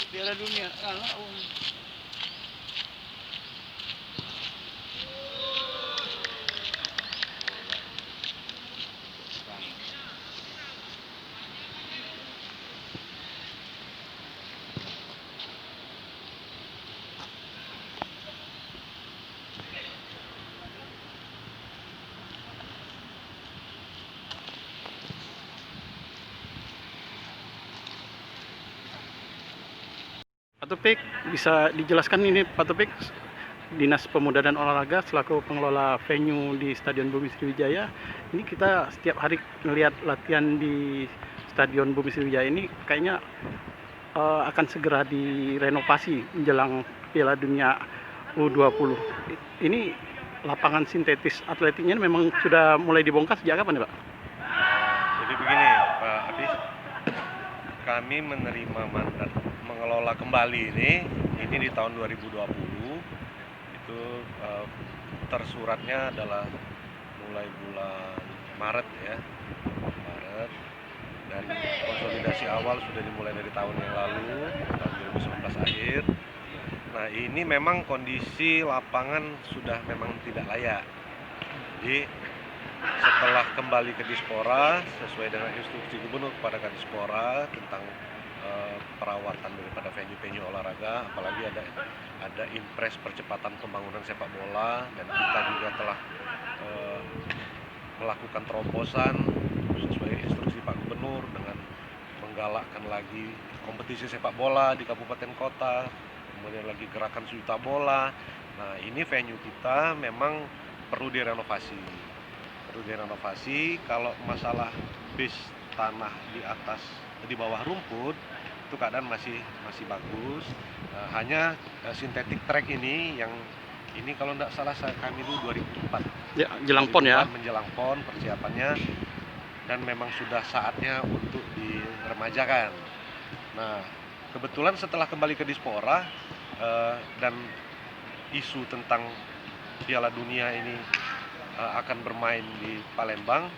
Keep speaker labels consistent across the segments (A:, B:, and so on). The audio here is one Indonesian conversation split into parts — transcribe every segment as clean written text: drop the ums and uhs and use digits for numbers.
A: Piala Dunia.
B: Pak Topik, bisa dijelaskan ini Pak Topik, Dinas Pemuda dan Olahraga selaku pengelola venue di Stadion Bumi Sriwijaya, ini kita setiap hari melihat latihan di Stadion Bumi Sriwijaya ini kayaknya akan segera direnovasi menjelang Piala Dunia U20. Ini lapangan sintetis atletiknya memang sudah mulai dibongkar sejak kapan, Pak?
C: Jadi begini, Pak Abis, kami menerima mandat mengelola kembali ini di tahun 2020. Itu tersuratnya adalah mulai bulan Maret ya, Maret, dan konsolidasi awal sudah dimulai dari tahun yang lalu, tahun 2019 akhir. Nah, ini memang kondisi lapangan sudah memang tidak layak. Jadi setelah kembali ke Dispora sesuai dengan instruksi Gubernur kepada Kadispora tentang perawatan daripada venue-venue olahraga, apalagi ada impres percepatan pembangunan sepak bola, dan kita juga telah melakukan terobosan sesuai instruksi Pak Gubernur dengan menggalakkan lagi kompetisi sepak bola di kabupaten kota, kemudian lagi gerakan sejuta bola. Nah, ini venue kita memang perlu direnovasi. Kalau masalah base tanah di bawah rumput itu keadaan masih bagus. Hanya sintetik track ini yang ini kalau tidak salah kami dulu 2004
B: Ya, jelang PON ya.
C: Menjelang PON persiapannya, dan memang sudah saatnya untuk diremajakan. Nah, kebetulan setelah kembali ke Dispora dan isu tentang Piala Dunia ini akan bermain di Palembang,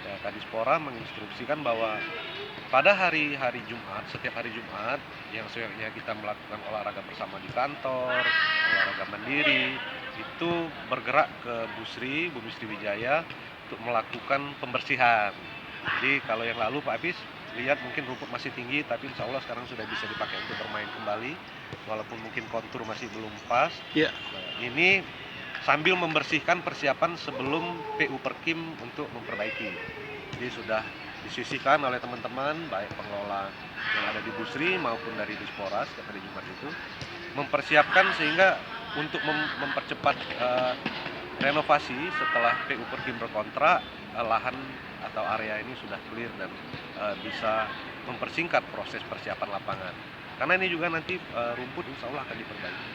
C: ya, Kadispora menginstruksikan bahwa pada hari-hari Jumat, setiap hari Jumat yang seyogyanya kita melakukan olahraga bersama di kantor, olahraga mandiri, itu bergerak ke Bumi Sriwijaya untuk melakukan pembersihan. Jadi kalau yang lalu Pak Apis lihat mungkin rumput masih tinggi, tapi insya Allah sekarang sudah bisa dipakai untuk bermain kembali, walaupun mungkin kontur masih belum pas.
B: Ya.
C: Nah, ini sambil membersihkan persiapan sebelum PU Perkim untuk memperbaiki. Jadi sudah disisihkan oleh teman-teman, baik pengelola yang ada di Busri maupun dari Dispora setiap hari Jumat itu, mempersiapkan sehingga untuk mempercepat renovasi setelah PU Perkim berkontrak, lahan atau area ini sudah clear dan bisa mempersingkat proses persiapan lapangan. Karena ini juga nanti rumput insya Allah akan diperbaiki.